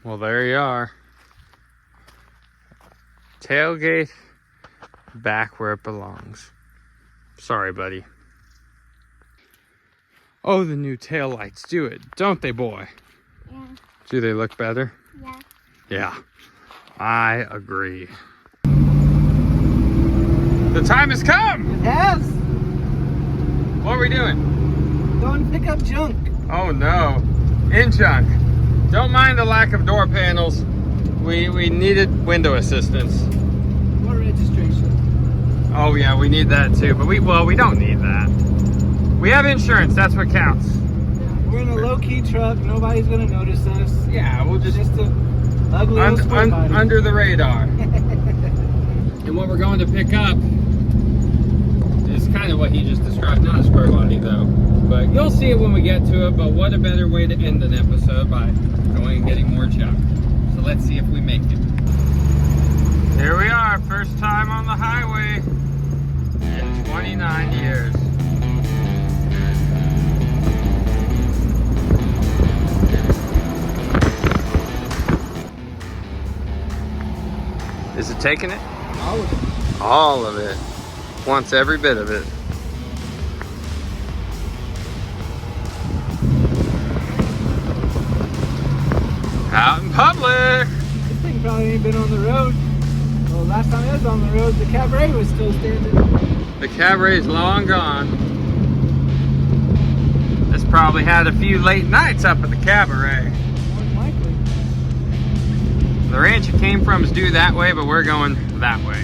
Well, there you are. Tailgate back where it belongs. Sorry, buddy. Oh, the new tail lights do it, don't they, boy? Yeah. Do they look better? Yeah. Yeah, I agree. The time has come! It has. What are we doing? Going to pick up junk. Oh no, in junk. Don't mind the lack of door panels. We needed window assistance. Or registration. Oh yeah, we need that too, but we don't need that. We have insurance, that's what counts. We're in a low-key truck. Nobody's gonna notice us. Yeah, we'll just an ugly old sport body. under the radar. And what we're going to pick up is kind of what he just described. Not a square body though, but you'll see it when we get to it. But what a better way to end an episode by going and getting more junk. So let's see if we make it. Here we are, first time on the highway in 29 years. Is it taking it? All of it. All of it. Wants every bit of it. Out in public. This thing probably ain't been on the road. Well, last time it was on the road, the cabaret was still standing. The cabaret's long gone. This probably had a few late nights up at the cabaret. More than likely. The ranch it came from is due that way, but we're going that way.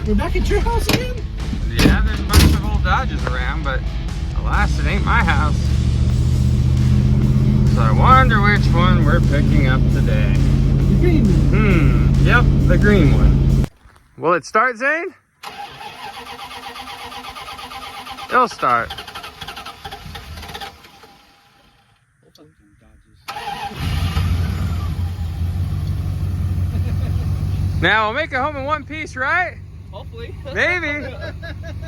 We're back at your house again? Yeah, there's a bunch of old Dodges around, but alas, it ain't my house. So I wonder which one we're picking up today. The green one. Yep, the green one. Will it start, Zane? It'll start. Now we'll make it home in one piece, right? Hopefully. Maybe.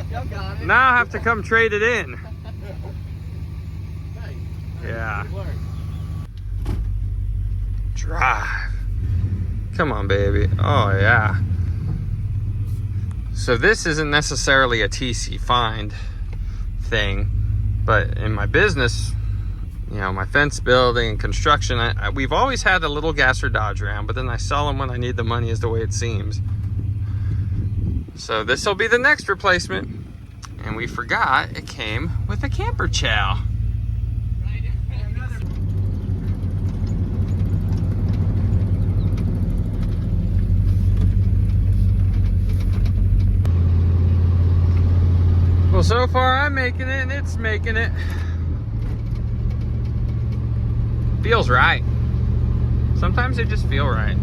Y'all got it. Now I'll have to come trade it in. Nice. Yeah. Good work. Drive. Come on, baby. Oh, yeah. So this isn't necessarily a TC find thing, but in my business, you know, my fence building and construction, we've always had a little gas or Dodge around, but then I sell them when I need the money, is the way it seems. So this will be the next replacement. And we forgot it came with a camper chow. Well, so far I'm making it and it's making it. Feels right. Sometimes they just feel right.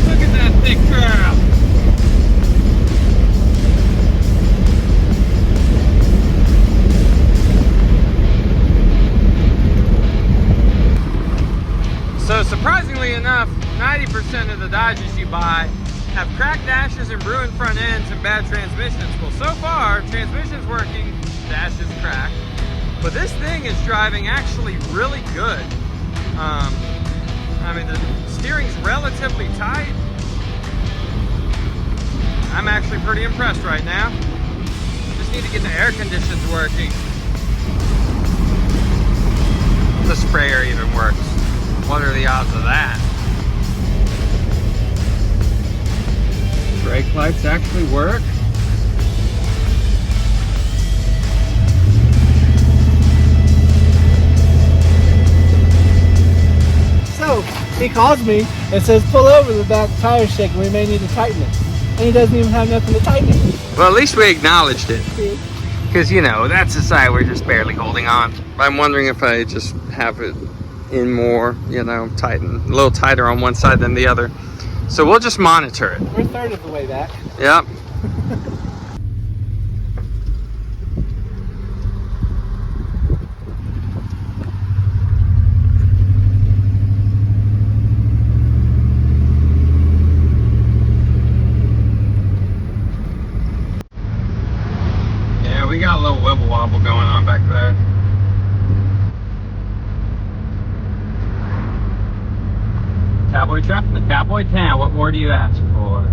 Look at that thick curl. So surprisingly enough, 90% of the Dodges you buy have cracked dashes and ruined front ends and bad transmissions. Well, so far, transmission's working, dash is cracked. But this thing is driving actually really good. I mean, the steering's relatively tight. I'm actually pretty impressed right now. Just need to get the air conditions working. The sprayer even works. What are the odds of that? Brake lights actually work. So he calls me and says, pull over, the back tire's shaking, we may need to tighten it. And he doesn't even have nothing to tighten it. Well, at least we acknowledged it. Because, you know, that's the side we're just barely holding on. I'm wondering if I just have it in more, you know, tighten, a little tighter on one side than the other. So we'll just monitor it. We're a third of the way back. Yep. Yeah, we got a little wibble wobble going on back there. Cowboy truck in the cowboy town. What more do you ask for?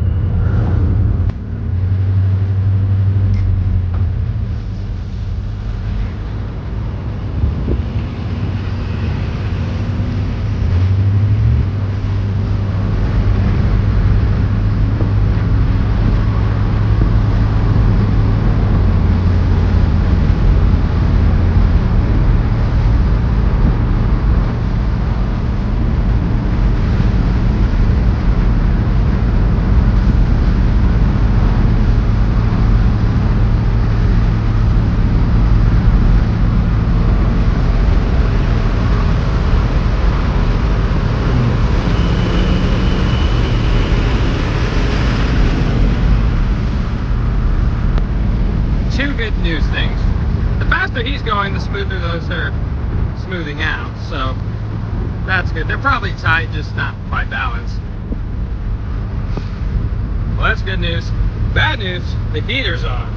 Two good news things. The faster he's going, the smoother those are smoothing out. So that's good. They're probably tight, just not by balance. Well, that's good news. Bad news, the heater's on.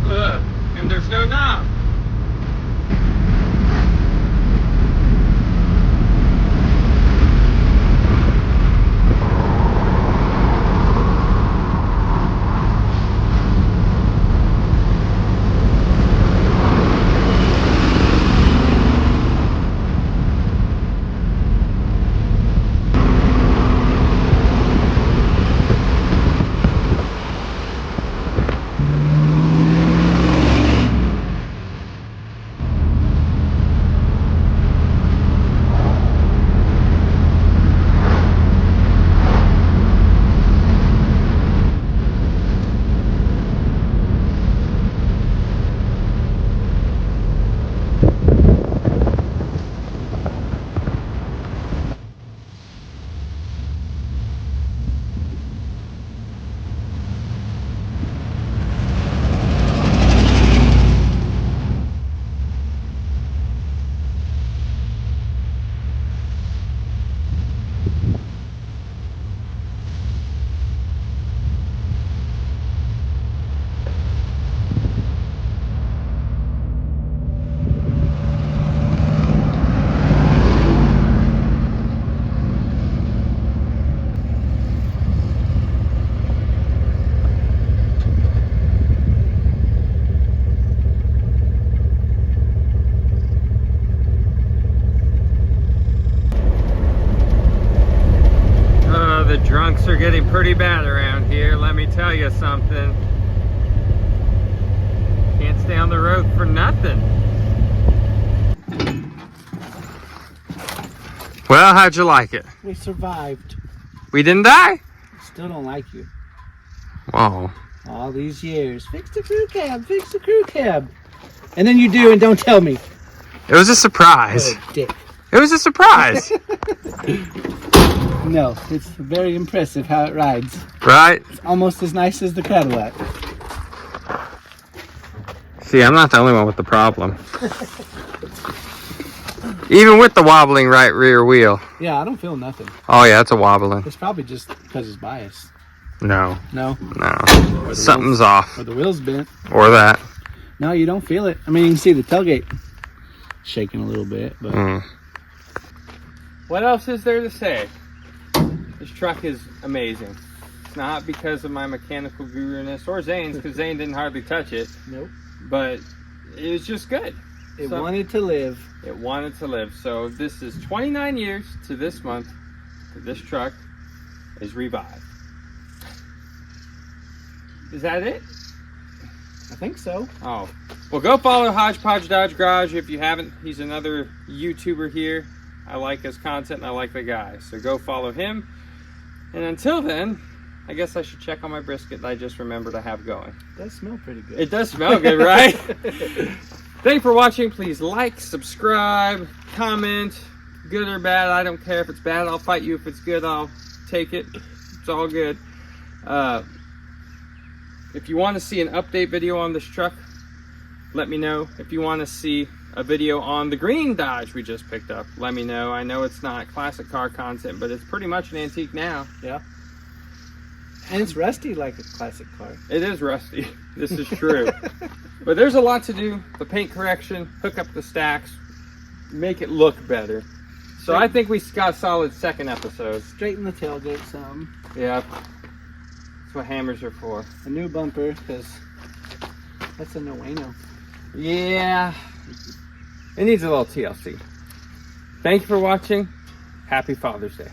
Ugh, and there's no knob. are getting pretty bad around here. Let me tell you something. Can't stay on the road for nothing. Well, how'd you like it? We survived. We didn't die? Still don't like you. Whoa. All these years. Fix the crew cab, fix the crew cab. And then you do and don't tell me. It was a surprise. What a dick. It was a surprise. No, it's very impressive how it rides. Right? It's almost as nice as the Cadillac. See, I'm not the only one with the problem. Even with the wobbling right rear wheel. Yeah, I don't feel nothing. Oh yeah, it's a wobbling. It's probably just because it's biased. No, No? no. Something's off. Or the wheel's bent. Or that. No, you don't feel it. I mean, you can see the tailgate shaking a little bit, but... What else is there to say? This truck is amazing. It's not because of my mechanical guru-ness or Zane's, because Zane didn't hardly touch it. Nope. But it was just good. It wanted to live. It wanted to live. So this is 29 years to this month that this truck is revived. Is that it? I think so. Oh. Well, go follow Hodgepodge Dodge Garage if you haven't. He's another YouTuber here. I like his content and I like the guy. So go follow him. And until then, I guess I should check on my brisket that I just remembered I have going. It does smell pretty good. It does smell good, right? Thanks for watching. Please like, subscribe, comment. Good or bad, I don't care if it's bad. I'll fight you. If it's good, I'll take it. It's all good. If you want to see an update video on this truck, let me know. If you want to see a video on the green Dodge we just picked up, let me know. I know it's not classic car content, but it's pretty much an antique now. Yeah. And it's rusty like a classic car. It is rusty. This is true. But there's a lot to do. The paint correction, hook up the stacks, make it look better. So I think we got a solid second episode. Straighten the tailgate some. Yeah. That's what hammers are for. A new bumper, because that's a no-bueno. Yeah. It needs a little TLC. Thank you for watching. Happy Father's Day.